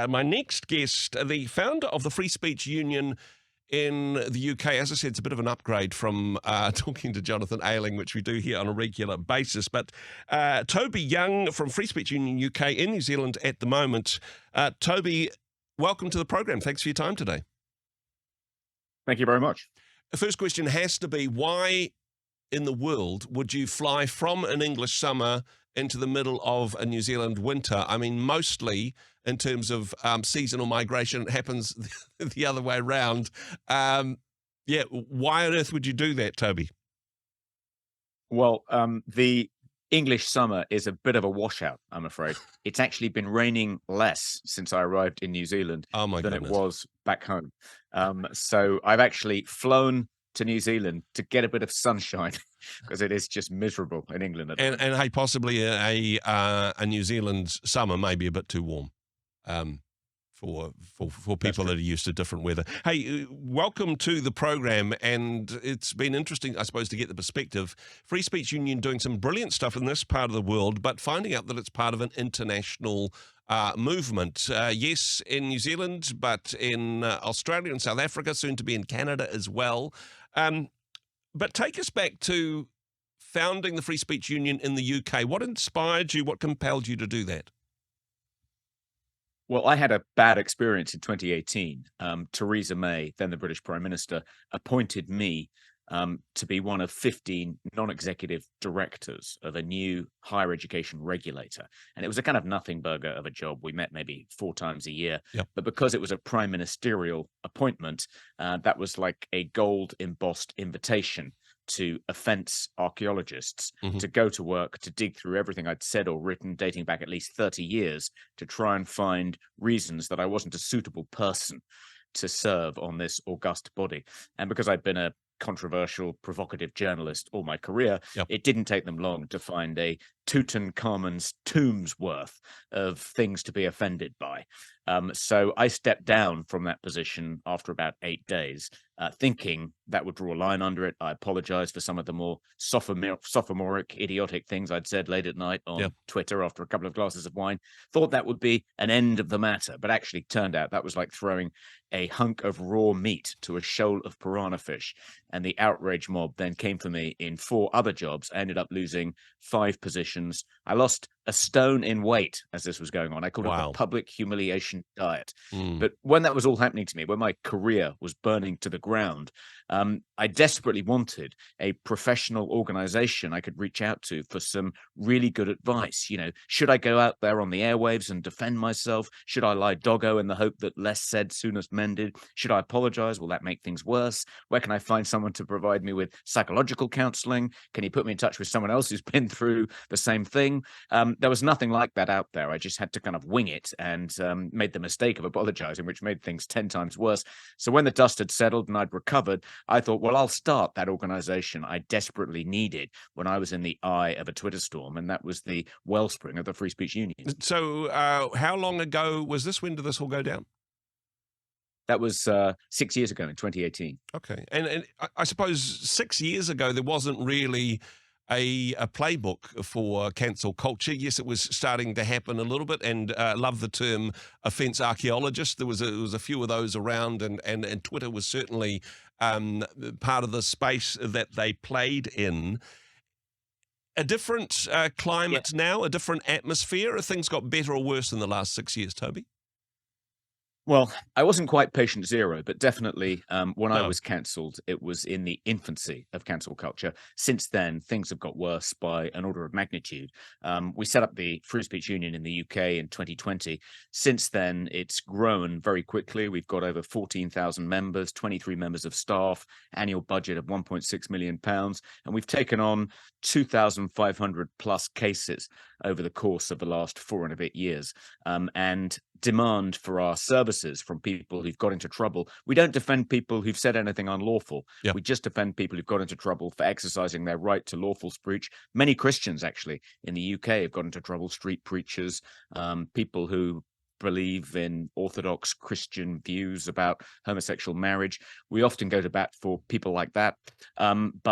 My next guest, the founder of the Free Speech Union in the UK. As I said, it's a bit of an upgrade from talking to Jonathan Ayling, which we do here on a regular basis. But Toby Young from Free Speech Union UK in New Zealand at the moment. Toby, welcome to the program. Thanks for your time today. Thank you very much. The first question has to be, why in the world would you fly from an English summer into the middle of a New Zealand winter? I mean, mostly in terms of seasonal migration, it happens the other way around. Why on earth would you do that, Toby? Well, the English summer is a bit of a washout, I'm afraid. It's actually been raining less since I arrived in New Zealand than it was back home. So I've actually flown to New Zealand to get a bit of sunshine because it is just miserable in England. And hey, possibly a New Zealand summer may be a bit too warm for people that are used to different weather. Hey, welcome to the program, and it's been interesting, I suppose, to get the perspective. Free Speech Union doing some brilliant stuff in this part of the world, but finding out that it's part of an international movement. Yes, in New Zealand, but in Australia and South Africa, soon to be in Canada as well. But take us back to founding the Free Speech Union in the UK. What inspired you? What compelled you to do that? Well, I had a bad experience in 2018. Theresa May, then the British Prime Minister, appointed me to be one of 15 non-executive directors of a new higher education regulator. And it was a kind of nothing burger of a job. We met maybe 4 times a year. Yep. But because it was a prime ministerial appointment, that was like a gold embossed invitation to offence archaeologists to go to work, to dig through everything I'd said or written dating back at least 30 years to try and find reasons that I wasn't a suitable person to serve on this august body. And because I'd been a controversial, provocative journalist all my career, it didn't take them long to find a Tutankhamun's tomb's worth of things to be offended by. So I stepped down from that position after about 8 days, thinking that would draw a line under it. I apologized for some of the more sophomoric, idiotic things I'd said late at night on Twitter after a couple of glasses of wine. Thought that would be an end of the matter, but actually turned out that was like throwing a hunk of raw meat to a shoal of piranha fish. And the outrage mob then came for me in 4 other jobs. I ended up losing 5 positions. I lost a stone in weight as this was going on. I called it the public humiliation diet. But when that was all happening to me, when my career was burning to the ground, I desperately wanted a professional organization I could reach out to for some really good advice. You know, should I go out there on the airwaves and defend myself? Should I lie doggo in the hope that less said, soonest mended? Should I apologize? Will that make things worse? Where can I find someone to provide me with psychological counseling? Can you put me in touch with someone else who's been through the same thing? There was nothing like that out there. I just had to kind of wing it and made the mistake of apologizing, which made things 10 times worse. So when the dust had settled and I'd recovered, I thought, well, I'll start that organization I desperately needed when I was in the eye of a Twitter storm, and that was the wellspring of the Free Speech Union. So how long ago was this? When did this all go down? That was 6 years ago in 2018. Okay. And I suppose 6 years ago, there wasn't really a playbook for cancel culture. Yes, it was starting to happen a little bit, and love the term offence archaeologist. There was a few of those around, and Twitter was certainly part of the space that they played in. A different climate now, a different atmosphere. Have things got better or worse in the last 6 years, Toby? Well, I wasn't quite patient zero, but definitely when I was cancelled, it was in the infancy of cancel culture. Since then, things have got worse by an order of magnitude. We set up the Free Speech Union in the UK in 2020. Since then, it's grown very quickly. We've got over 14,000 members, 23 members of staff, annual budget of £1.6 million, and we've taken on 2,500 plus cases over the course of the last 4 and a bit years. And demand for our services from people who've got into trouble. We don't defend people who've said anything unlawful. We just defend people who've got into trouble for exercising their right to lawful speech. Many Christians, actually, in the UK have got into trouble, street preachers, people who believe in Orthodox Christian views about homosexual marriage. We often go to bat for people like that. The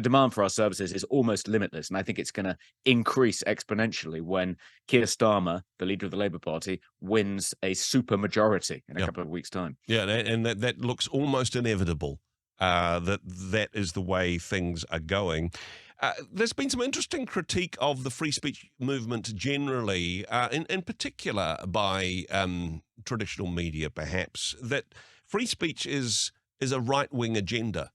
demand for our services is almost limitless. And I think it's going to increase exponentially when Keir Starmer, the leader of the Labour Party, wins a super majority in a couple of weeks' time. Yeah, and that looks almost inevitable. That is the way things are going. There's been some interesting critique of the free speech movement generally, in particular by traditional media, perhaps, that free speech is a right-wing agenda.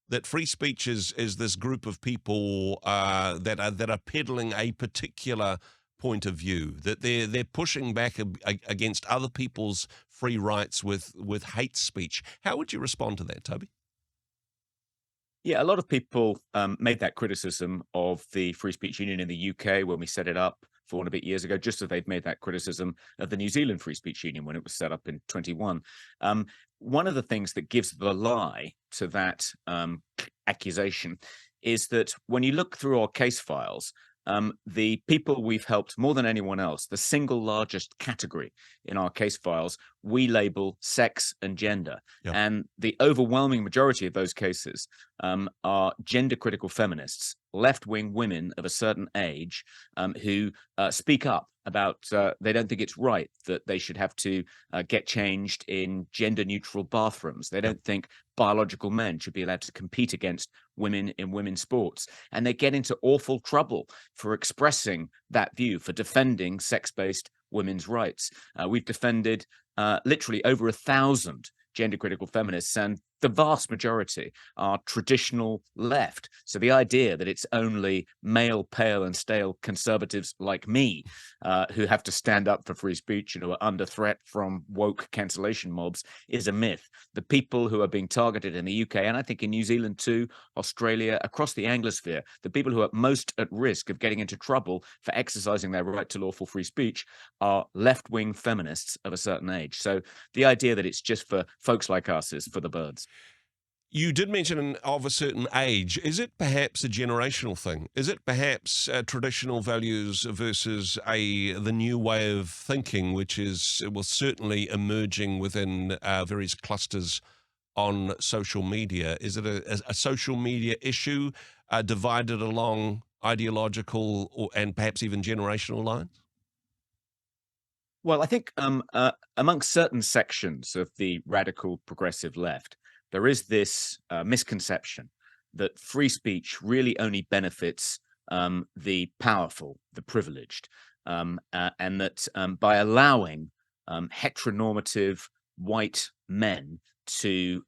That free speech is this group of people that are peddling a particular point of view. That they're pushing back against other people's free rights with hate speech. How would you respond to that, Toby? Yeah, a lot of people made that criticism of the Free Speech Union in the UK when we set it up 4 and a bit years ago, just as they've made that criticism of the New Zealand Free Speech Union when it was set up in 21. One of the things that gives the lie to that accusation is that when you look through our case files, the people we've helped more than anyone else, the single largest category in our case files, we label sex and gender. Yep. And the overwhelming majority of those cases are gender critical feminists, left-wing women of a certain age who speak up about they don't think it's right that they should have to get changed in gender neutral bathrooms. They don't think biological men should be allowed to compete against women in women's sports. And they get into awful trouble for expressing that view, for defending sex-based women's rights. We've defended literally over 1,000 gender critical feminists, and the vast majority are traditional left. So the idea that it's only male, pale and stale conservatives like me who have to stand up for free speech and who are under threat from woke cancellation mobs is a myth. The people who are being targeted in the UK, and I think in New Zealand too, Australia, across the Anglosphere, the people who are most at risk of getting into trouble for exercising their right to lawful free speech are left-wing feminists of a certain age. So the idea that it's just for folks like us is for the birds. You did mention of a certain age. Is it perhaps a generational thing? Is it perhaps traditional values versus the new way of thinking, which is certainly emerging within various clusters on social media? Is it a social media issue divided along ideological and perhaps even generational lines? Well, I think amongst certain sections of the radical progressive left, there is this misconception that free speech really only benefits the powerful, the privileged, and that by allowing heteronormative white men to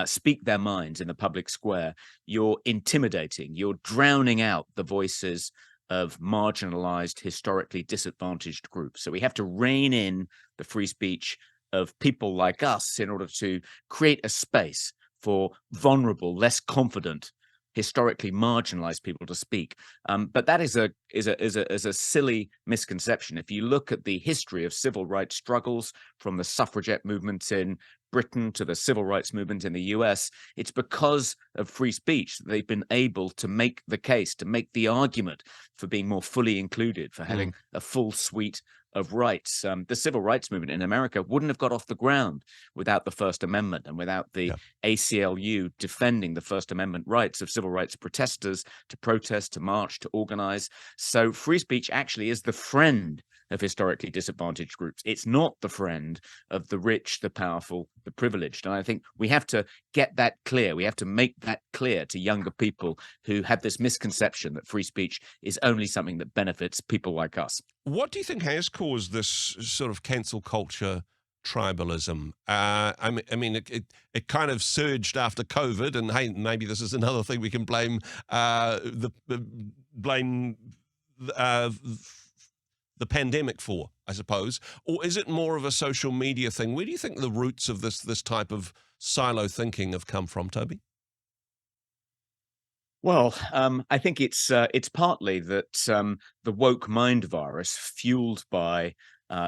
speak their minds in the public square, you're intimidating, you're drowning out the voices of marginalized, historically disadvantaged groups. So we have to rein in the free speech of people like us in order to create a space for vulnerable, less confident, historically marginalized people to speak. But that is a silly misconception. If you look at the history of civil rights struggles from the suffragette movement in Britain to the civil rights movement in the US, it's because of free speech that they've been able to make the case, to make the argument for being more fully included, for having a full suite of rights. The civil rights movement in America wouldn't have got off the ground without the First Amendment and without the ACLU defending the First Amendment rights of civil rights protesters to protest, to march, to organize. So free speech actually is the friend of historically disadvantaged groups. It's not the friend of the rich, the powerful, the privileged. And I think we have to get that clear. We have to make that clear to younger people who have this misconception that free speech is only something that benefits people like us. What do you think has caused this sort of cancel culture tribalism? I mean, it kind of surged after COVID, and hey, maybe this is another thing we can blame the pandemic for, I suppose. Or is it more of a social media thing? Where do you think the roots of this type of silo thinking have come from, Toby? Well, I think it's partly that the woke mind virus, fueled by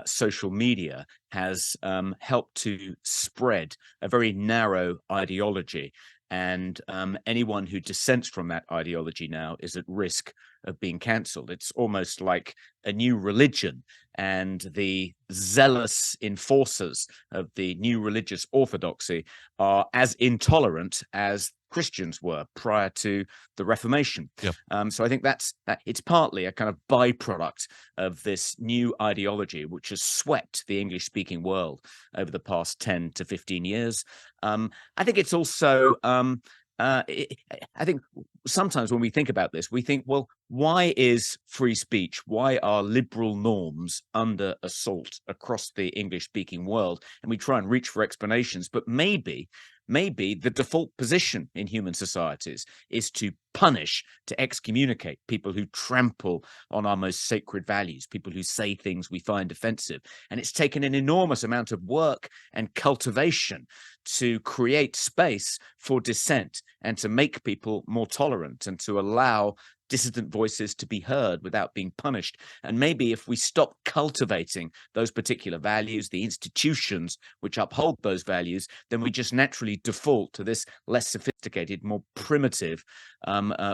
social media, has helped to spread a very narrow ideology. And anyone who dissents from that ideology now is at risk of being cancelled. It's almost like a new religion. and the zealous enforcers of the new religious orthodoxy are as intolerant as Christians were prior to the Reformation. Yep. So I think that it's partly a kind of byproduct of this new ideology which has swept the English-speaking world over the past 10 to 15 years. I think it's also I think sometimes when we think about this, we think, well, why is free speech? Why are liberal norms under assault across the English-speaking world? And we try and reach for explanations, but maybe the default position in human societies is to punish, to excommunicate people who trample on our most sacred values, people who say things we find offensive. And it's taken an enormous amount of work and cultivation to create space for dissent and to make people more tolerant and to allow dissident voices to be heard without being punished. And maybe if we stop cultivating those particular values, the institutions which uphold those values, then we just naturally default to this less sophisticated, more primitive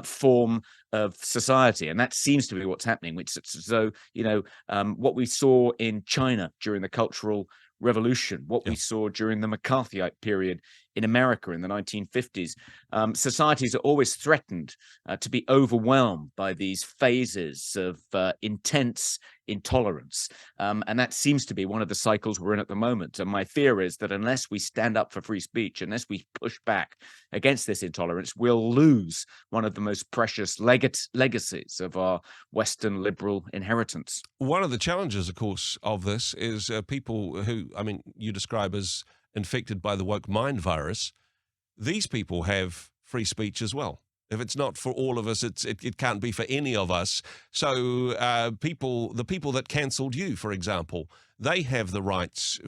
form of society. And that seems to be what's happening. So, what we saw in China during the Cultural Revolution, what we saw during the McCarthyite period in America in the 1950s. Societies are always threatened to be overwhelmed by these phases of intense intolerance. And that seems to be one of the cycles we're in at the moment. And my fear is that unless we stand up for free speech, unless we push back against this intolerance, we'll lose one of the most precious legacies of our Western liberal inheritance. One of the challenges, of course, of this is people who, you describe as infected by the woke mind virus. These people have free speech as well. If it's not for all of us, it can't be for any of us. So the people that cancelled you, for example, they have the rights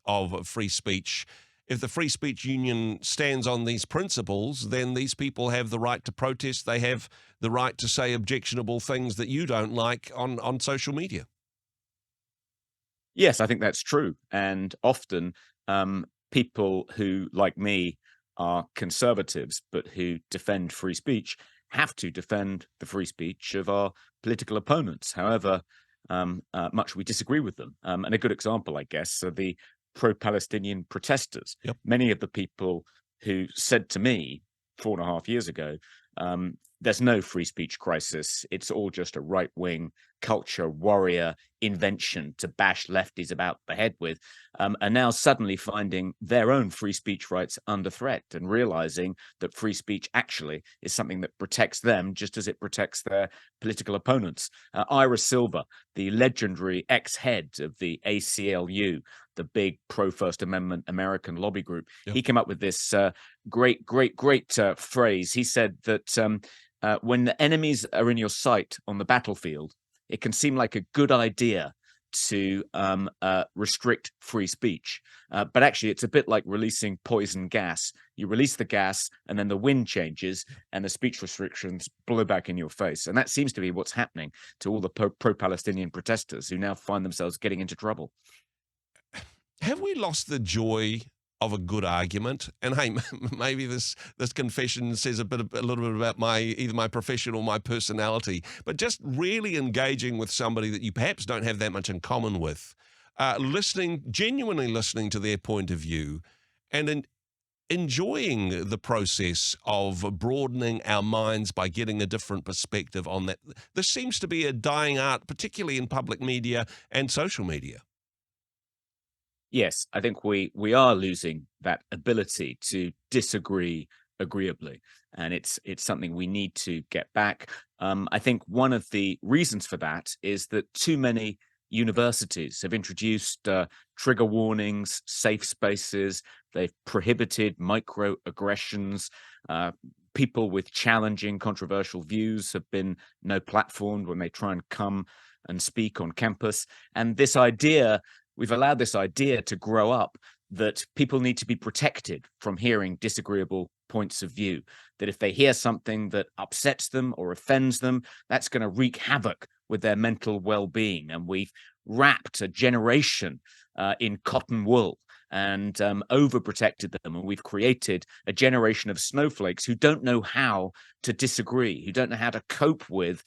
of free speech. If the Free Speech Union stands on these principles, then these people have the right to protest. They have the right to say objectionable things that you don't like on social media. Yes, I think that's true. And often people who, like me, are conservatives, but who defend free speech, have to defend the free speech of our political opponents, however much we disagree with them. And a good example, I guess, are the pro-Palestinian protesters. Yep. Many of the people who said to me 4.5 years ago, there's no free speech crisis. It's all just a right-wing culture warrior invention to bash lefties about the head with, are now suddenly finding their own free speech rights under threat and realizing that free speech actually is something that protects them just as it protects their political opponents. Ira Silver, the legendary ex-head of the ACLU, the big pro-First Amendment American lobby group, he came up with this great phrase. He said that when the enemies are in your sight on the battlefield, it can seem like a good idea to restrict free speech. But actually, it's a bit like releasing poison gas. You release the gas, and then the wind changes, and the speech restrictions blow back in your face. And that seems to be what's happening to all the pro-Palestinian protesters who now find themselves getting into trouble. Have we lost the joy of a good argument? And hey, maybe this confession says a little bit about either my profession or my personality, but just really engaging with somebody that you perhaps don't have that much in common with, genuinely listening to their point of view, and enjoying the process of broadening our minds by getting a different perspective on that. This seems to be a dying art, particularly in public media and social media. Yes, I think we are losing that ability to disagree agreeably, and it's something we need to get back. I think one of the reasons for that is that too many universities have introduced trigger warnings, safe spaces. They've prohibited microaggressions. People with challenging, controversial views have been no platformed when they try and come and speak on campus. And this idea, we've allowed this idea to grow up that people need to be protected from hearing disagreeable points of view, that if they hear something that upsets them or offends them, that's going to wreak havoc with their mental well-being. And we've wrapped a generation in cotton wool. and overprotected them. And we've created a generation of snowflakes who don't know how to disagree, who don't know how to cope with,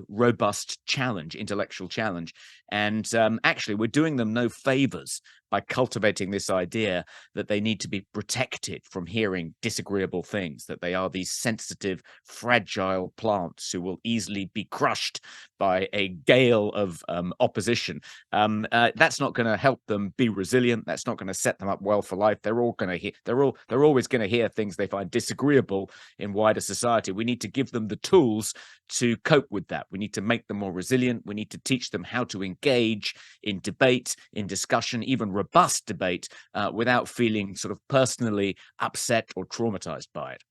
robust challenge, intellectual challenge. And actually, we're doing them no favors by cultivating this idea that they need to be protected from hearing disagreeable things, that they are these sensitive, fragile plants who will easily be crushed by a gale of opposition. That's not going to help them be resilient. That's not going to set them up well for life. They're always going to hear things they find disagreeable in wider society. We need to give them the tools to cope with that. We need to make them more resilient. We need to teach them how to engage in debate, in discussion, even robust debate, without feeling sort of personally upset or traumatized by it.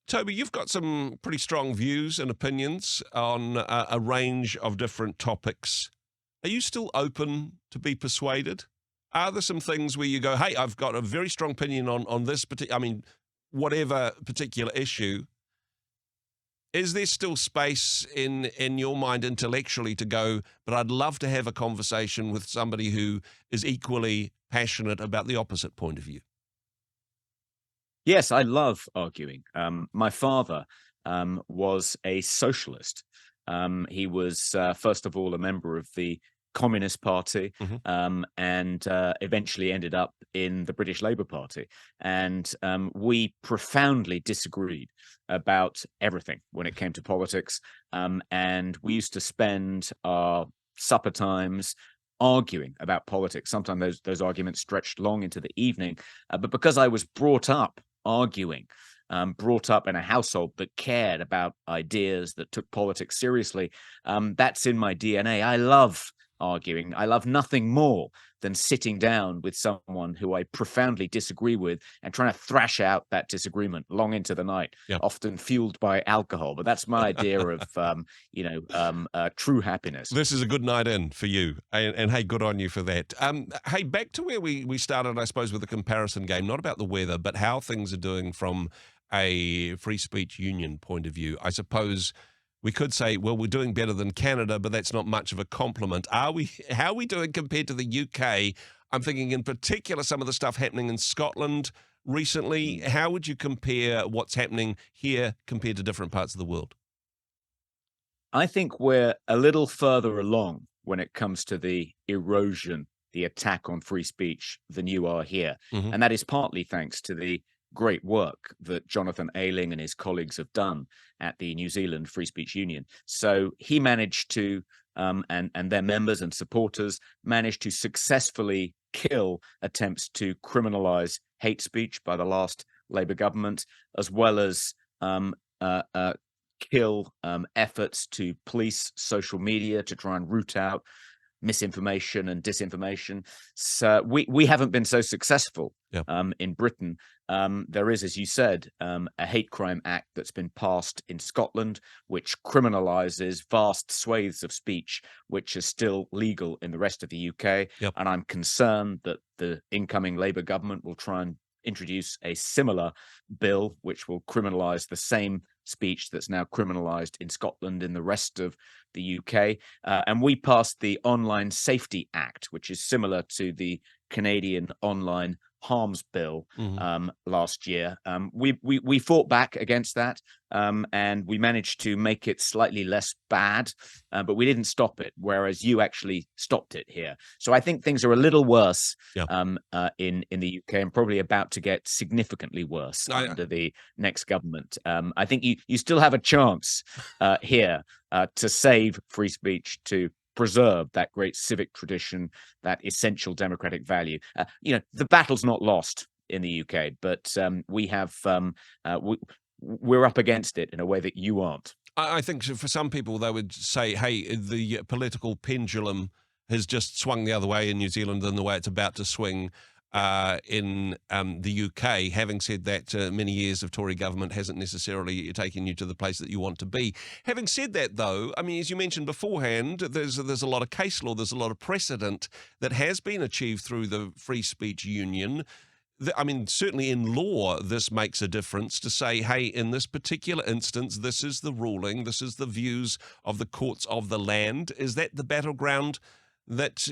Toby, you've got some pretty strong views and opinions on a range of different topics. Are you still open to be persuaded? Are there some things where you go, hey, I've got a very strong opinion on this whatever particular issue? Is there still space in your mind intellectually to go, but I'd love to have a conversation with somebody who is equally passionate about the opposite point of view? Yes, I love arguing. My father was a socialist. He was, first of all, a member of the Communist Party, and eventually ended up in the British Labour Party. And we profoundly disagreed about everything when it came to politics. And we used to spend our supper times arguing about politics. Sometimes those arguments stretched long into the evening. But because I was brought up arguing, brought up in a household that cared about ideas, that took politics seriously, that's in my DNA. I love arguing. I love nothing more than sitting down with someone who I profoundly disagree with and trying to thrash out that disagreement long into the night, often fueled by alcohol. But that's my idea of, true happiness. This is a good night in for you. And hey, good on you for that. Hey, back to where we started, I suppose, with the comparison game, not about the weather, but how things are doing from a free speech union point of view. I suppose we could say, well, we're doing better than Canada, but that's not much of a compliment. How are we doing compared to the UK? I'm thinking in particular some of the stuff happening in Scotland recently. How would you compare what's happening here compared to different parts of the world? I think we're a little further along when it comes to the erosion, the attack on free speech than you are here. And that is partly thanks to the great work that Jonathan Ayling and his colleagues have done at the New Zealand Free Speech Union. So he managed to, and their members and supporters managed to successfully kill attempts to criminalize hate speech by the last Labour government, as well as kill efforts to police social media to try and root out misinformation and disinformation. So we haven't been so successful in Britain. There is, as you said, a hate crime act that's been passed in Scotland, which criminalizes vast swathes of speech, which is still legal in the rest of the UK. And I'm concerned that the incoming Labour government will try and introduce a similar bill, which will criminalize the same speech that's now criminalized in Scotland in the rest of the UK. And we passed the Online Safety Act, which is similar to the Canadian Online Harms Bill last year. We fought back against that, and we managed to make it slightly less bad, but we didn't stop it, whereas you actually stopped it here. So I think things are a little worse in the UK, and probably about to get significantly worse under the next government. I think you still have a chance here to save free speech, to preserve that great civic tradition, that essential democratic value. The battle's not lost in the UK, but we're up against it in a way that you aren't. I think for some people, they would say, hey, the political pendulum has just swung the other way in New Zealand than the way it's about to swing in the UK. Having said that, many years of Tory government hasn't necessarily taken you to the place that you want to be. Having said that, though, I mean, as you mentioned beforehand, there's a lot of case law, there's a lot of precedent that has been achieved through the Free Speech Union. I mean, certainly in law, this makes a difference to say, hey, in this particular instance, this is the ruling, this is the views of the courts of the land. Is that the battleground that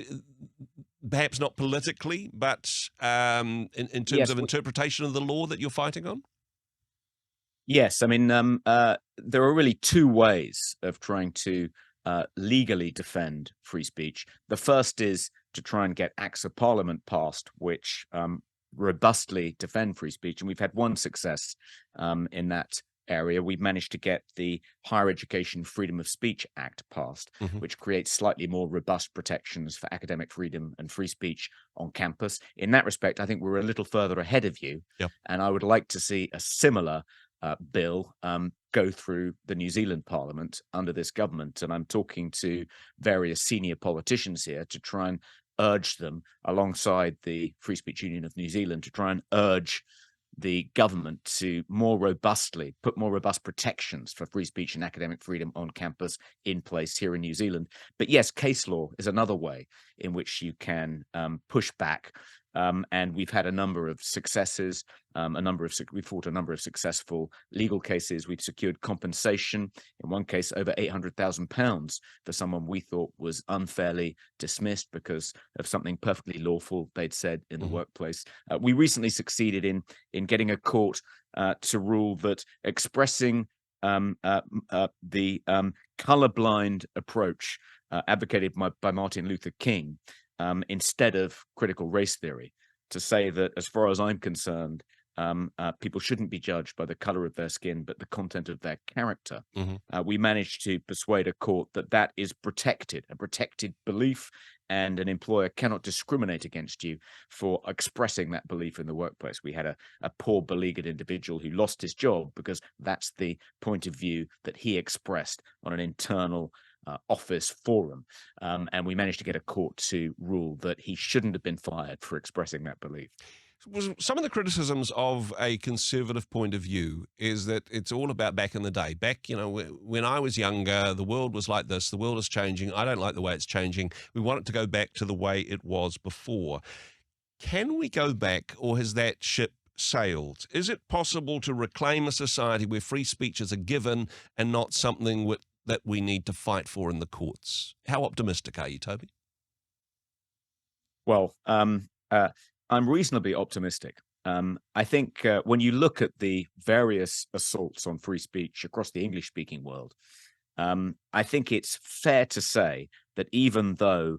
perhaps not politically, but in terms Yes, of interpretation of the law that you're fighting on? yes. I mean, there are really two ways of trying to legally defend free speech. The first is to try and get acts of parliament passed, which robustly defend free speech. And we've had one success in that area. We've managed to get the Higher Education Freedom of Speech Act passed, which creates slightly more robust protections for academic freedom and free speech on campus. In that respect, I think we're a little further ahead of you. Yep. And I would like to see a similar bill go through the New Zealand Parliament under this government. And I'm talking to various senior politicians here to try and urge them, alongside the Free Speech Union of New Zealand, to try and urge the government to more robustly put more robust protections for free speech and academic freedom on campus in place here in New Zealand. But yes, case law is another way in which you can push back. And we've had a number of successes, we've fought a number of successful legal cases. We've secured compensation, in one case over £800,000 for someone we thought was unfairly dismissed because of something perfectly lawful they'd said in the workplace. We recently succeeded in getting a court to rule that expressing the colorblind approach advocated by Martin Luther King, instead of critical race theory, to say that, as far as I'm concerned, people shouldn't be judged by the color of their skin, but the content of their character. We managed to persuade a court that that is a protected belief, and an employer cannot discriminate against you for expressing that belief in the workplace. We had a poor, beleaguered individual who lost his job because that's the point of view that he expressed on an internal office forum, and we managed to get a court to rule that he shouldn't have been fired for expressing that belief. Some of the criticisms of a conservative point of view is that it's all about back in the day. Back, when I was younger, the world was like this. The world is changing. I don't like the way it's changing. We want it to go back to the way it was before. Can we go back, or has that ship sailed? Is it possible to reclaim a society where free speech is a given and not something that we need to fight for in the courts? How optimistic are you, Toby? Well, I'm reasonably optimistic. I think when you look at the various assaults on free speech across the English-speaking world, I think it's fair to say that even though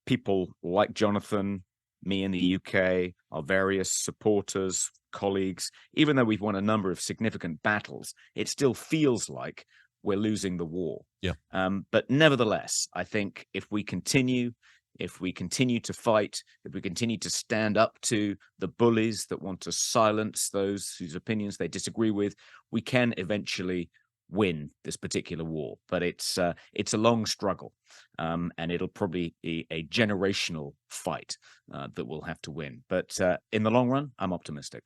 people like Jonathan, me in the UK, our various supporters, colleagues, even though we've won a number of significant battles, it still feels like we're losing the war. Yeah. But nevertheless, I think if we continue to fight, if we continue to stand up to the bullies that want to silence those whose opinions they disagree with, we can eventually win this particular war. But it's a long struggle, and it'll probably be a generational fight that we'll have to win. But in the long run, I'm optimistic.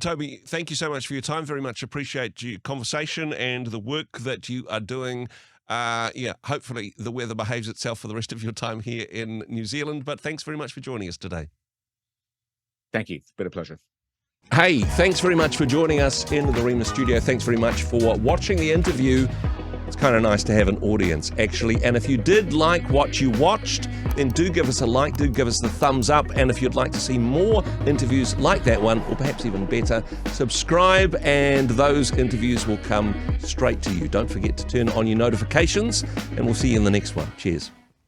Toby, thank you so much for your time. Very much appreciate your conversation and the work that you are doing. Hopefully the weather behaves itself for the rest of your time here in New Zealand. But thanks very much for joining us today. Thank you. It's been a pleasure. Hey, thanks very much for joining us in the Rhema studio. Thanks very much for watching the interview. It's kind of nice to have an audience, actually. And if you did like what you watched, then do give us a like, do give us the thumbs up. And if you'd like to see more interviews like that one, or perhaps even better, subscribe and those interviews will come straight to you. Don't forget to turn on your notifications, and we'll see you in the next one. Cheers.